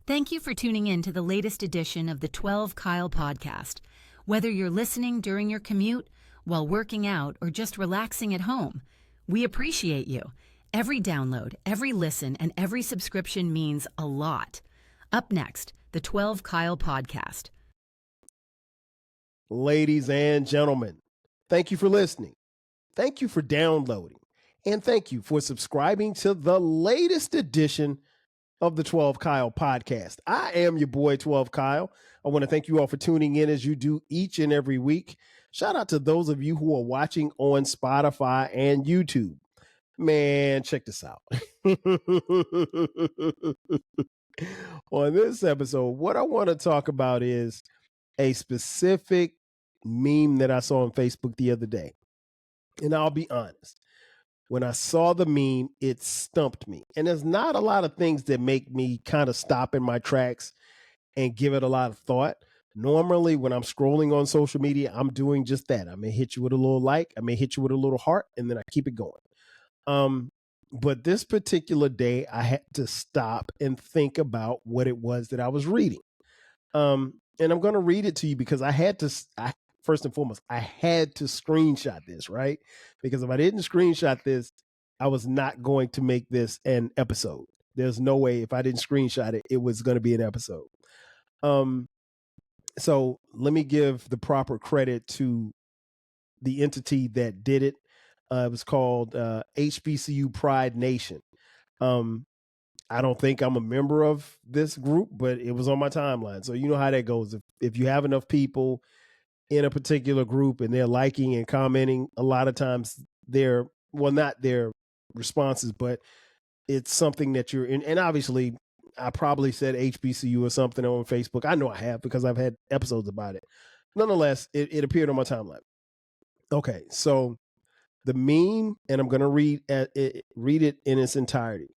Thank you for tuning in to the latest edition of the 12 Kyle podcast. Whether you're listening during your commute, while working out, or just relaxing at home, we appreciate you. Every download, every listen, and every subscription means a lot. Up next, the 12 Kyle podcast. Ladies and gentlemen, thank you for listening. Thank you for downloading. And thank you for subscribing to the latest edition of the 12 Kyle podcast. I am your boy, 12 Kyle. I want to thank you all for tuning in as you do each and every week. Shout out to those of you who are watching on Spotify and YouTube. Man, check this out. On this episode, what I want to talk about is a specific meme that I saw on Facebook the other day. And I'll be honest, when I saw the meme, it stumped me. And there's not a lot of things that make me kind of stop in my tracks and give it a lot of thought. Normally, when I'm scrolling on social media, I'm doing just that. I may hit you with a little like, I may hit you with a little heart, and then I keep it going. But this particular day, I had to stop and think about what it was that I was reading. And I'm going to read it to you because first and foremost, I had to screenshot this, right? Because if I didn't screenshot this, I was not going to make this an episode. There's no way if I didn't screenshot it, it was going to be an episode. So let me give the proper credit to the entity that did it. It was called HBCU Pride Nation. I don't think I'm a member of this group, but it was on my timeline. So you know how that goes. If you have enough people in a particular group and they're liking and commenting, a lot of times not their responses, but it's something that you're in. And obviously I probably said HBCU or something on Facebook. I know I have because I've had episodes about it. Nonetheless, it appeared on my timeline. Okay, so the meme, and I'm going to read it in its entirety.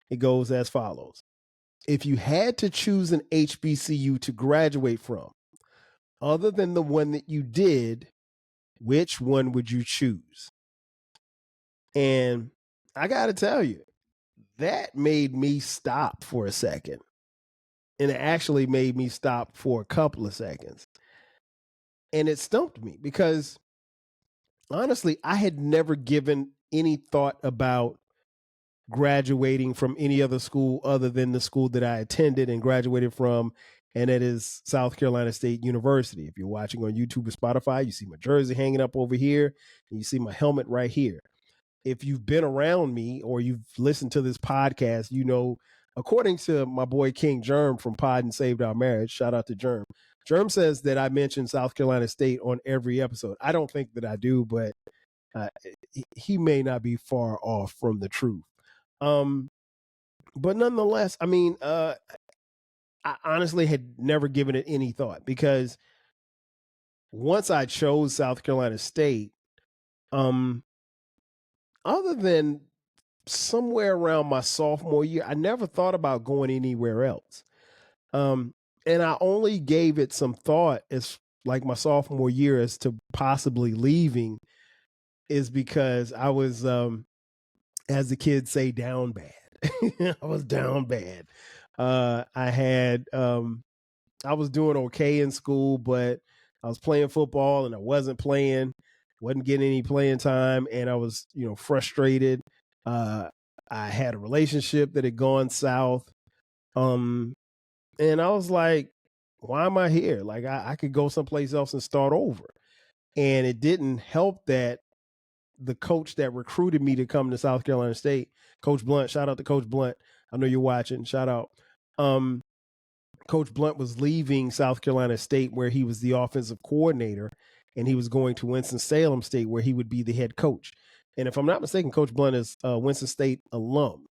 It goes as follows. If you had to choose an HBCU to graduate from, other than the one that you did, which one would you choose? And I got to tell you, that made me stop for a second. And it actually made me stop for a couple of seconds. And it stumped me because honestly, I had never given any thought about graduating from any other school other than the school that I attended and graduated from, and that is South Carolina State University. If you're watching on YouTube or Spotify, you see my jersey hanging up over here, and you see my helmet right here. If you've been around me or you've listened to this podcast, you know, according to my boy King Germ from Pod and Saved Our Marriage, shout out to Germ. Germ says that I mention South Carolina State on every episode. I don't think that I do, but he may not be far off from the truth. But nonetheless, I mean, I honestly had never given it any thought because once I chose South Carolina State, other than somewhere around my sophomore year, I never thought about going anywhere else. And I only gave it some thought as like my sophomore year as to possibly leaving is because I was, as the kids say, down bad. I was down bad. I was doing okay in school, but I was playing football and I wasn't getting any playing time. And I was, frustrated. I had a relationship that had gone south. And I was like, why am I here? Like I could go someplace else and start over. And it didn't help that the coach that recruited me to come to South Carolina State, Coach Blunt, shout out to Coach Blunt. I know you're watching. Shout out. Coach Blunt was leaving South Carolina State where he was the offensive coordinator, and he was going to Winston-Salem State where he would be the head coach. And if I'm not mistaken, Coach Blunt is a Winston-Salem State alum.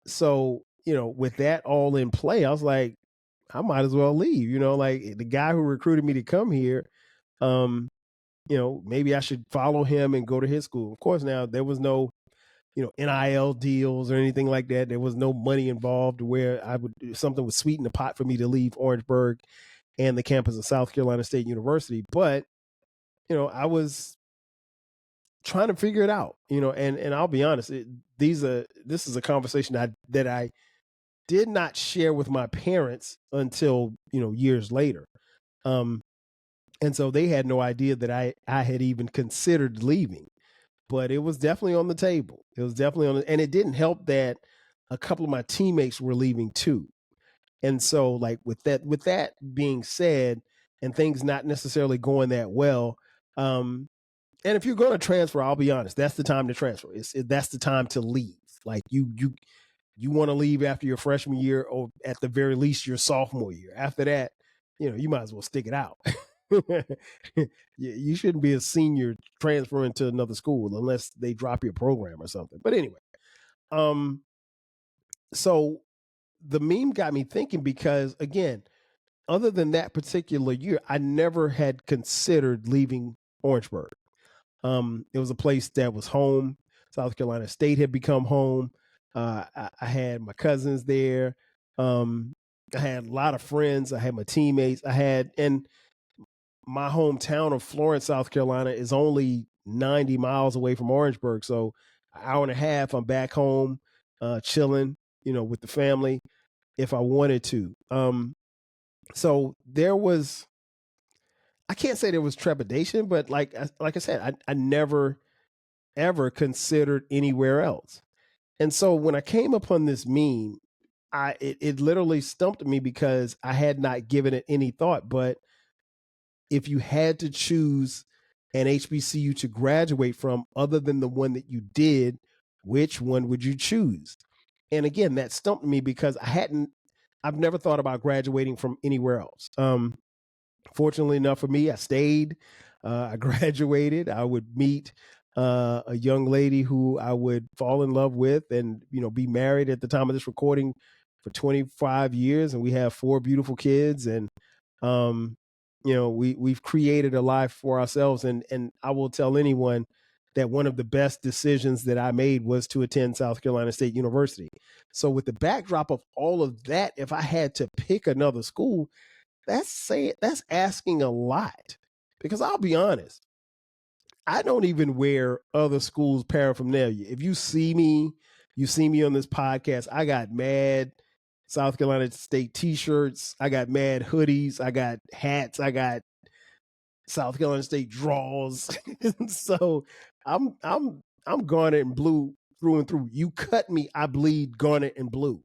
So, with that all in play, I was like, I might as well leave, like the guy who recruited me to come here, maybe I should follow him and go to his school. Of course, now there was no, NIL deals or anything like that. There was no money involved where something would sweeten the pot for me to leave Orangeburg and the campus of South Carolina State University. But, I was trying to figure it out, and I'll be honest, this is a conversation that I did not share with my parents until, years later. And so they had no idea that I had even considered leaving, but it was definitely on the table. It was definitely and it didn't help that a couple of my teammates were leaving too. And so, like, with that being said, and things not necessarily going that well, and if you're going to transfer, I'll be honest, that's the time to transfer. That's the time to leave. Like, you want to leave after your freshman year, or at the very least your sophomore year. After that, you might as well stick it out. You shouldn't be a senior transferring to another school unless they drop your program or something. But anyway, so the meme got me thinking, because again, other than that particular year, I never had considered leaving Orangeburg. It was a place that was home. South Carolina State had become home. I had my cousins there. I had a lot of friends. I had my teammates. And my hometown of Florence, South Carolina is only 90 miles away from Orangeburg. So an hour and a half, I'm back home, chilling, with the family if I wanted to. So there was, I can't say there was trepidation, but like I said, I never ever considered anywhere else. And so when I came upon this meme, it literally stumped me, because I had not given it any thought. But if you had to choose an HBCU to graduate from other than the one that you did, which one would you choose? And again, that stumped me, because I've never thought about graduating from anywhere else. Fortunately enough for me, I stayed. I graduated. I would meet a young lady who I would fall in love with, and be married at the time of this recording for 25 years, and we have 4 beautiful kids, and we've created a life for ourselves. And I will tell anyone that one of the best decisions that I made was to attend South Carolina State University. So with the backdrop of all of that, if I had to pick another school, that's asking a lot, because I'll be honest, I don't even wear other schools' paraphernalia. If you see me on this podcast, I got mad South Carolina State t-shirts, I got mad hoodies, I got hats, I got South Carolina State draws. So I'm garnet and blue through and through. You cut me, I bleed garnet and blue.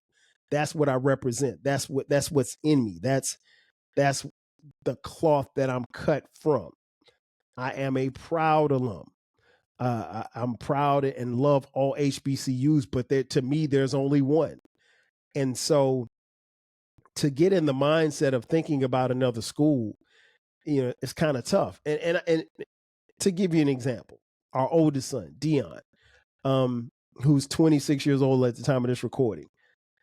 That's what I represent. That's what's in me. That's the cloth that I'm cut from. I am a proud alum. I'm proud and love all HBCUs, but to me, there's only one. And so to get in the mindset of thinking about another school, it's kind of tough. And to give you an example, our oldest son, Dion, who's 26 years old at the time of this recording,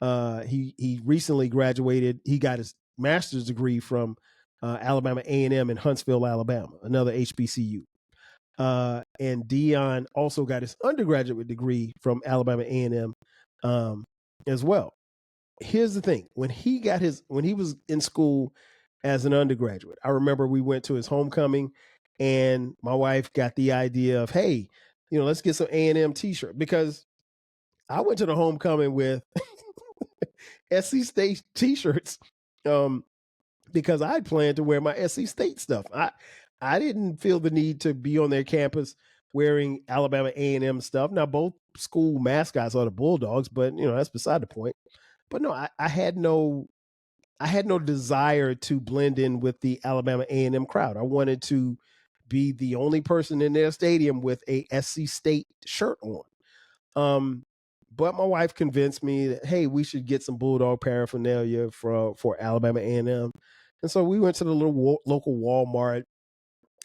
he recently graduated. He got his master's degree from Alabama A&M in Huntsville, Alabama, another HBCU. And Dion also got his undergraduate degree from Alabama A&M as well. Here's the thing: when he was in school as an undergraduate, I remember we went to his homecoming, and my wife got the idea of, hey, let's get some A&M t-shirt, because I went to the homecoming with SC State t-shirts, because I planned to wear my SC State stuff. I didn't feel the need to be on their campus wearing Alabama A&M stuff. Now, both school mascots are the Bulldogs, but that's beside the point. But no, I had no desire to blend in with the Alabama A&M crowd. I wanted to be the only person in their stadium with a SC State shirt on. But my wife convinced me that, hey, we should get some Bulldog paraphernalia for Alabama A&M. And so we went to the little local Walmart.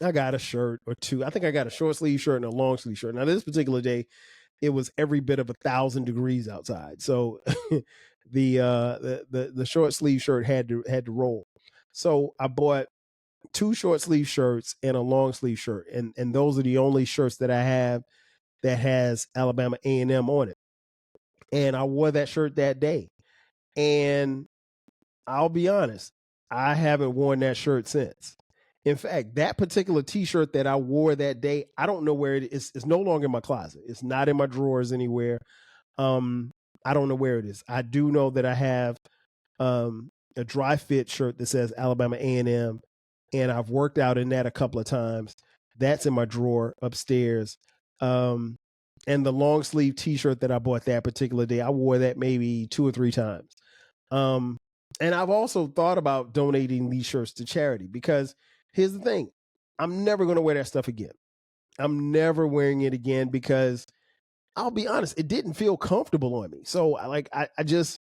I got a shirt or two. I think I got a short sleeve shirt and a long sleeve shirt. Now, this particular day, it was every bit of 1,000 degrees outside. So the short sleeve shirt had to roll. So I bought 2 short sleeve shirts and a long sleeve shirt. And those are the only shirts that I have that has Alabama A&M on it. And I wore that shirt that day. And I'll be honest, I haven't worn that shirt since. In fact, that particular t-shirt that I wore that day, I don't know where it is. It's no longer in my closet. It's not in my drawers anywhere. I don't know where it is. I do know that I have a dry fit shirt that says Alabama A&M, and I've worked out in that a couple of times. That's in my drawer upstairs. And the long sleeve T-shirt that I bought that particular day, I wore that maybe 2 or 3 times. And I've also thought about donating these shirts to charity, because here's the thing: I'm never going to wear that stuff again. I'm never wearing it again, because I'll be honest, it didn't feel comfortable on me. So I just,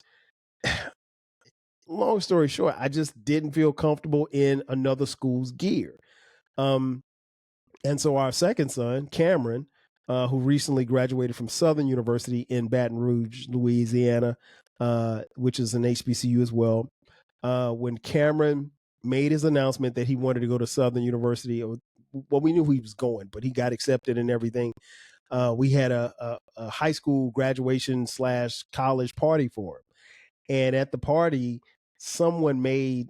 long story short, I just didn't feel comfortable in another school's gear. And so our second son, Cameron, who recently graduated from Southern University in Baton Rouge, Louisiana, which is an HBCU as well. When Cameron made his announcement that he wanted to go to Southern University, well, we knew he was going, but he got accepted and everything. We had a high school graduation / college party for him. And at the party, someone made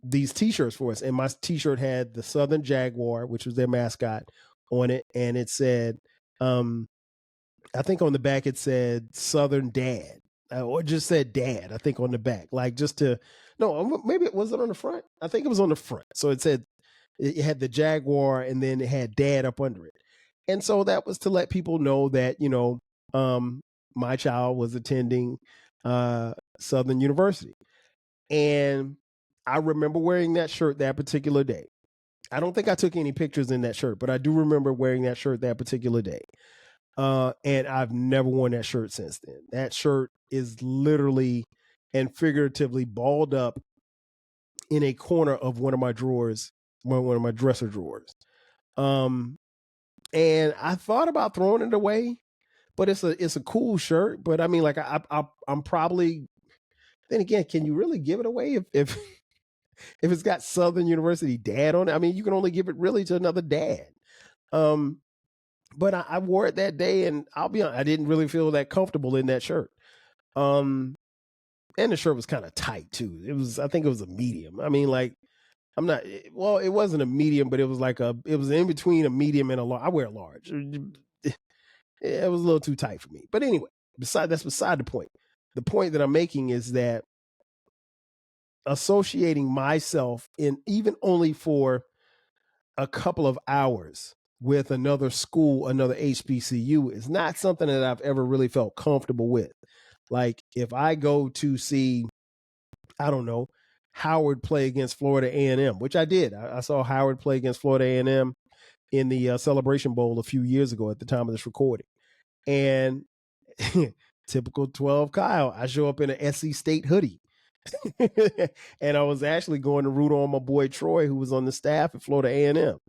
these T-shirts for us. And my T-shirt had the Southern Jaguar, which was their mascot, on it. And it said, I think on the back it said Southern Dad. Or just said Dad, I think, on the back. Like, just to, no, maybe it wasn't on the front. I think it was on the front. So it said, it had the Jaguar, and then it had Dad up under it. And so that was to let people know that, my child was attending Southern University. And I remember wearing that shirt that particular day. I don't think I took any pictures in that shirt, but I do remember wearing that shirt that particular day. And I've never worn that shirt since then. That shirt is literally and figuratively balled up in a corner of one of my drawers, one of my dresser drawers. And I thought about throwing it away, but it's a cool shirt. But I mean, like I'm probably, then again, can you really give it away if if it's got Southern University Dad on it? I mean, you can only give it really to another dad. But I wore it that day, and I'll be honest, I didn't really feel that comfortable in that shirt. And the shirt was kind of tight too. I think it was a medium. I mean, like, I'm not, well, it wasn't a medium, but it was it was in between a medium and a large. I wear a large. It was a little too tight for me. But anyway, that's beside the point. The point that I'm making is that associating myself in even only for a couple of hours with another school, another HBCU, is not something that I've ever really felt comfortable with. Like, if I go to see, I don't know, Howard play against Florida A&M, which I did. I saw Howard play against Florida A&M in the Celebration Bowl a few years ago at the time of this recording. And typical 12 Kyle, I show up in an SC State hoodie. And I was actually going to root on my boy Troy, who was on the staff at Florida A&M.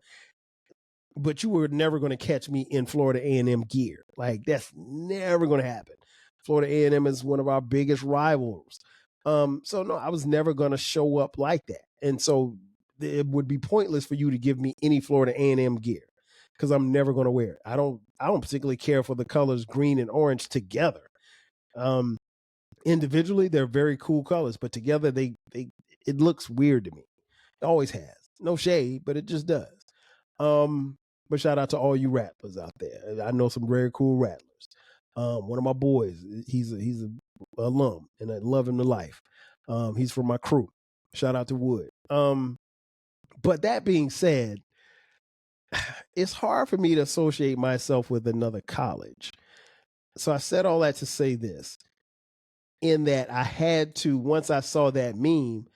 But you were never going to catch me in Florida A&M gear. Like, that's never going to happen. Florida A&M is one of our biggest rivals. So no, I was never going to show up like that. And so it would be pointless for you to give me any Florida A&M gear, because I'm never going to wear it. I don't particularly care for the colors green and orange together. Individually, they're very cool colors, but together it looks weird to me. It always has. No shade, but it just does. But shout out to all you rattlers out there. I know some very cool rattlers. One of my boys, he's a alum, and I love him to life. He's from my crew. Shout out to Wood. But that being said, it's hard for me to associate myself with another college. So I said all that to say this, in that I had to, once I saw that meme,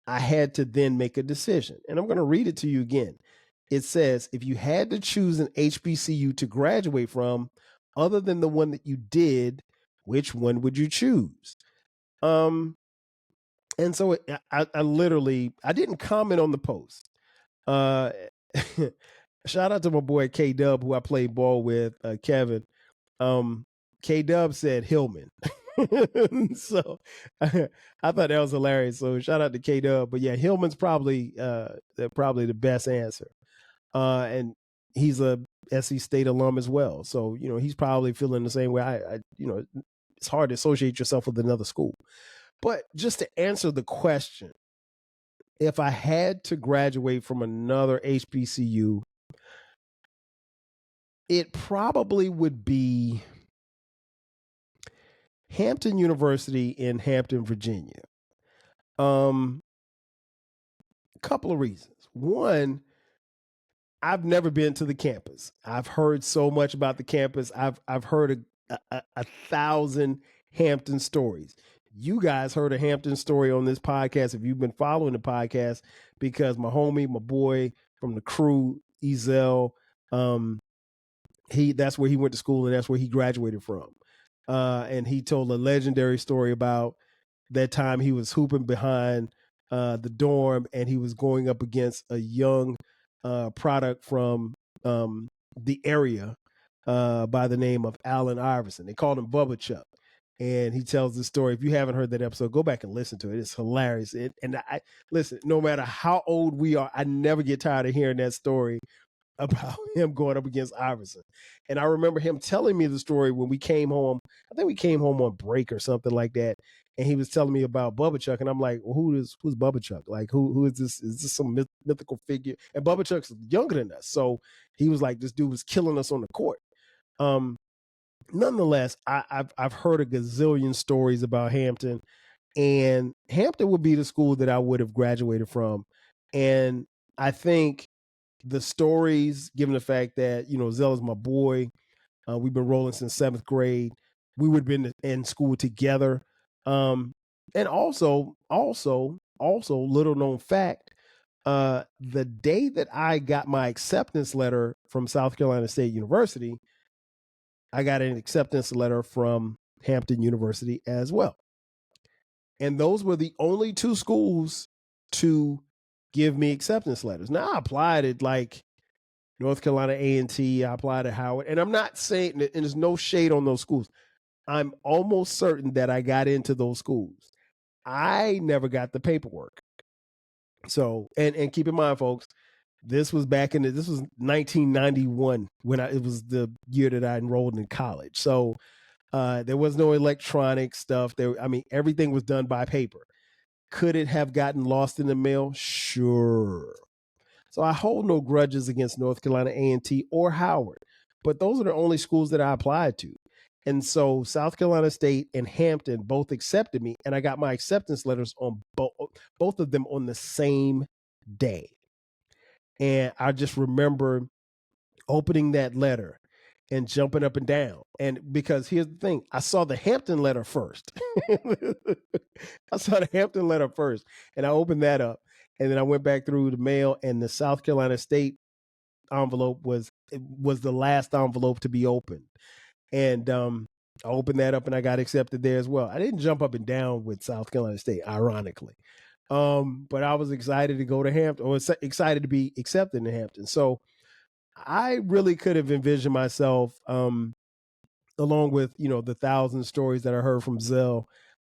I had to then make a decision. And I'm going to read it to you again. It says, if you had to choose an HBCU to graduate from, other than the one that you did, which one would you choose? And so I literally, I didn't comment on the post. Shout out to my boy K-Dub, who I played ball with, Kevin. K-Dub said Hillman. So I thought that was hilarious. So shout out to K-Dub. But yeah, Hillman's probably the best answer. And he's a SC State alum as well. So, he's probably feeling the same way. I it's hard to associate yourself with another school. But just to answer the question, if I had to graduate from another HBCU, it probably would be Hampton University in Hampton, Virginia. Couple of reasons. One, I've never been to the campus. I've heard so much about the campus. I've heard a thousand Hampton stories. You guys heard a Hampton story on this podcast if you've been following the podcast, because my homie, my boy from the crew, Ezel, that's where he went to school and that's where he graduated from. And he told a legendary story about that time he was hooping behind the dorm and he was going up against a young product from the area by the name of Allen Iverson. They called him Bubba Chuck. And he tells the story. If you haven't heard that episode, go back and listen to it. It's hilarious. And I listen, no matter how old we are, I never get tired of hearing that story about him going up against Iverson. And I remember him telling me the story when we came home. I think we came home on break or something like that. And he was telling me about Bubba Chuck. And I'm like, well, who's Bubba Chuck? Like, who is this? Is this some mythical figure? And Bubba Chuck's younger than us. So he was like, this dude was killing us on the court. Nonetheless, I've heard a gazillion stories about Hampton. And Hampton would be the school that I would have graduated from. And I think the stories, given the fact that, Zell is my boy, we've been rolling since 7th grade. We would have been in school together. And also, little known fact, the day that I got my acceptance letter from South Carolina State University, I got an acceptance letter from Hampton University as well. And those were the only two schools to give me acceptance letters. Now, I applied at like North Carolina A&T, I applied at Howard. And I'm not saying, and there's no shade on those schools. I'm almost certain that I got into those schools. I never got the paperwork. So, and keep in mind, folks, this was this was 1991 when it was the year that I enrolled in college. So there was no electronic stuff. Everything was done by paper. Could it have gotten lost in the mail? Sure. So I hold no grudges against North Carolina A&T or Howard, but those are the only schools that I applied to. And so South Carolina State and Hampton both accepted me, and I got my acceptance letters on both of them on the same day. And I just remember opening that letter and jumping up and down. And because here's the thing, I saw the Hampton letter first. I saw the Hampton letter first, and I opened that up. And then I went back through the mail, and the South Carolina State envelope was the last envelope to be opened. And I opened that up, and I got accepted there as well. I didn't jump up and down with South Carolina State, ironically. But I was excited to go to Hampton, or excited to be accepted in Hampton. So I really could have envisioned myself, along with, the 1,000 stories that I heard from Zell,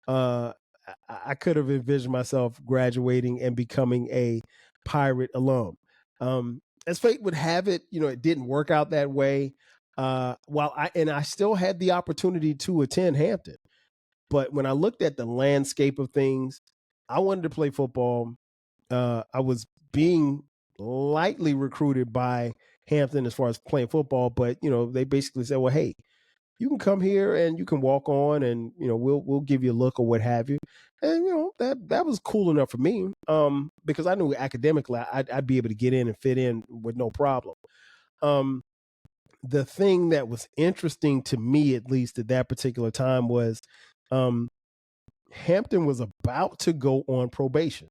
I could have envisioned myself graduating and becoming a Pirate alum. As fate would have it, it didn't work out that way. I still had the opportunity to attend Hampton. But when I looked at the landscape of things, I wanted to play football. I was being lightly recruited by Hampton as far as playing football, but they basically said, well, hey, you can come here and you can walk on, and we'll give you a look or what have you. And that was cool enough for me, because I knew academically I'd be able to get in and fit in with no problem. The thing that was interesting to me, at least at that particular time, was Hampton was about to go on probation,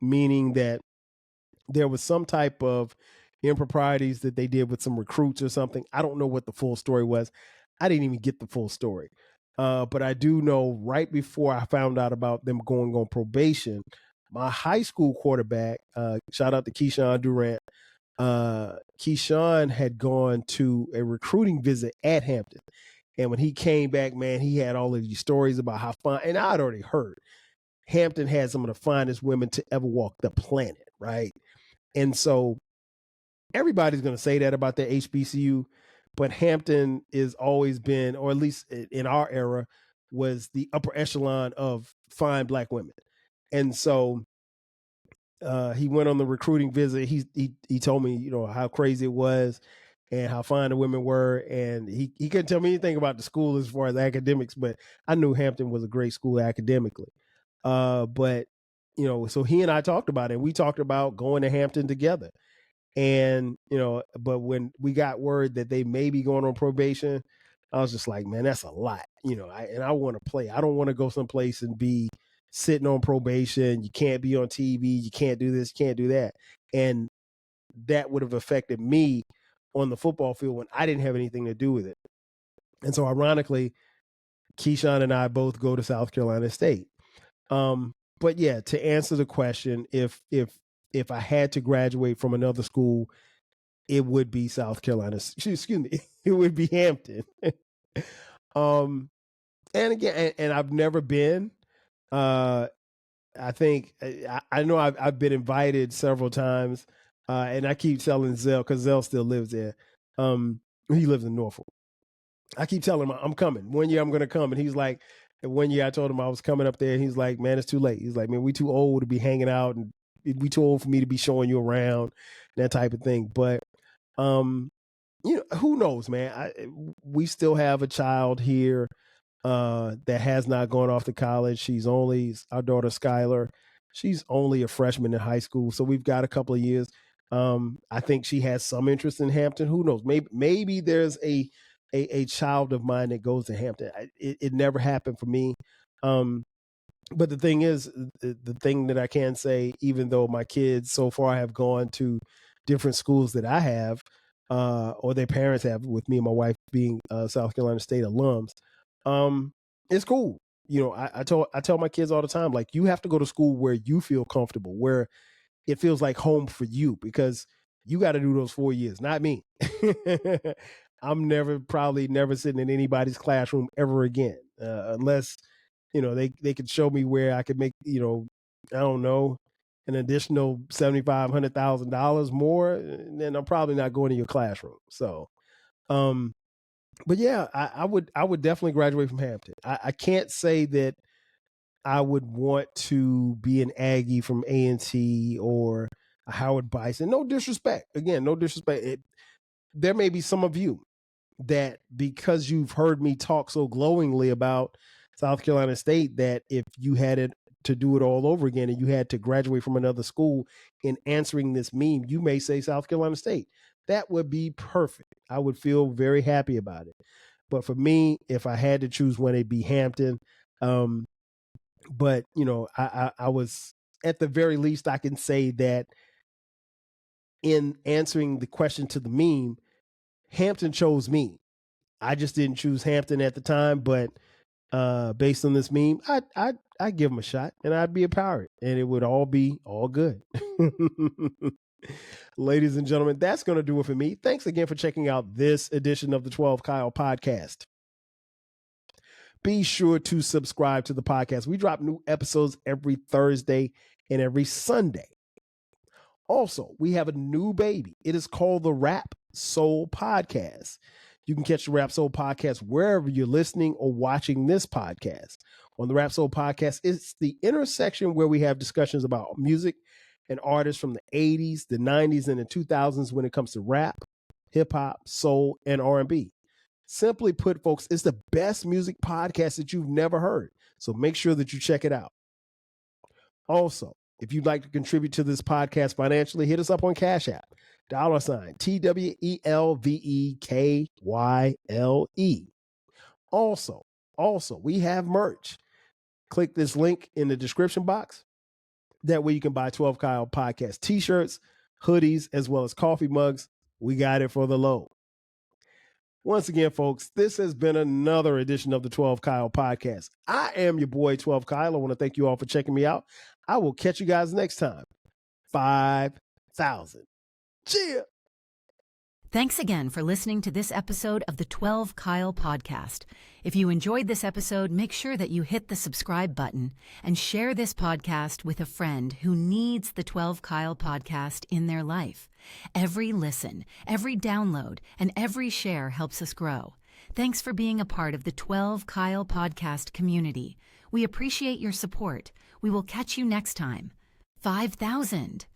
meaning that there was some type of improprieties that they did with some recruits or something. I don't know what the full story was. I didn't even get the full story. But I do know right before I found out about them going on probation, my high school quarterback, shout out to Keyshawn Durant, Keyshawn had gone to a recruiting visit at Hampton. And when he came back, man, he had all of these stories about how fine, and I'd already heard Hampton had some of the finest women to ever walk the planet, right? And so everybody's going to say that about the HBCU, but Hampton has always been, or at least in our era, was the upper echelon of fine Black women. And so he went on the recruiting visit. He told me, how crazy it was. and how fine the women were. And he couldn't tell me anything about the school as far as academics, but I knew Hampton was a great school academically. But, so he and I talked about it. We talked about going to Hampton together. And, but when we got word that they may be going on probation, I was just like, man, that's a lot, I want to play. I don't want to go someplace and be sitting on probation. You can't be on TV. You can't do this, you can't do that. And that would have affected me on the football field when I didn't have anything to do with it. And so ironically, Keyshawn and I both go to South Carolina State. But yeah, to answer the question, if I had to graduate from another school, it would be South Carolina. Excuse me, it would be Hampton. And again, and I've never been. I think I know I've been invited several times, and I keep telling Zell, because Zell still lives there. He lives in Norfolk. I keep telling him I'm coming. One year I'm going to come, and he's like, and one year I told him I was coming up there, and he's like, man, it's too late. He's like, man, we too old to be hanging out, and we too old for me to be showing you around, that type of thing. But who knows, man? We still have a child here that has not gone off to college. She's only, our daughter Skylar, she's only a freshman in high school, so we've got a couple of years. I think she has some interest in Hampton. Who knows? Maybe there's a child of mine that goes to Hampton. It never happened for me. But the thing is, the thing that I can say, even though my kids so far have gone to different schools that I have, or their parents have, with me and my wife being South Carolina State alums, it's cool. I tell my kids all the time, like, you have to go to school where you feel comfortable, where it feels like home for you, because you got to do those 4 years, not me. I'm probably never sitting in anybody's classroom ever again, unless, they could show me where I could make, I don't know, an additional $7,500,000 more, then I'm probably not going to your classroom. So, but yeah, I would definitely graduate from Hampton. I can't say that I would want to be an Aggie from A&T or a Howard Bison. No disrespect. Again, no disrespect. There may be some of you that, because you've heard me talk so glowingly about South Carolina State, that if you had it to do it all over again and you had to graduate from another school, in answering this meme, you may say South Carolina State. That would be perfect. I would feel very happy about it. But for me, if I had to choose one, it'd be Hampton. But, I was, at the very least, I can say that in answering the question to the meme, Hampton chose me. I just didn't choose Hampton at the time, but based on this meme, I'd give him a shot, and I'd be a pirate, and it would all be all good. Ladies and gentlemen, that's going to do it for me. Thanks again for checking out this edition of the 12 Kyle podcast. Be sure to subscribe to the podcast. We drop new episodes every Thursday and every Sunday. Also, we have a new baby. It is called the Rap Soul Podcast. You can catch the Rap Soul Podcast wherever you're listening or watching this podcast. On the Rap Soul Podcast, it's the intersection where we have discussions about music and artists from the 80s, the 90s, and the 2000s when it comes to rap, hip-hop, soul, and R&B. Simply put, folks, it's the best music podcast that you've never heard. So make sure that you check it out. Also, if you'd like to contribute to this podcast financially, hit us up on Cash App, $TWELVEKYLE. Also, we have merch. Click this link in the description box. That way you can buy 12 Kyle Podcast t-shirts, hoodies, as well as coffee mugs. We got it for the low. Once again, folks, this has been another edition of the 12 Kyle Podcast. I am your boy, 12 Kyle. I want to thank you all for checking me out. I will catch you guys next time. 5,000. Cheers. Thanks again for listening to this episode of the 12 Kyle Podcast. If you enjoyed this episode, make sure that you hit the subscribe button and share this podcast with a friend who needs the 12 Kyle Podcast in their life. Every listen, every download, and every share helps us grow. Thanks for being a part of the 12 Kyle Podcast community. We appreciate your support. We will catch you next time. 5,000.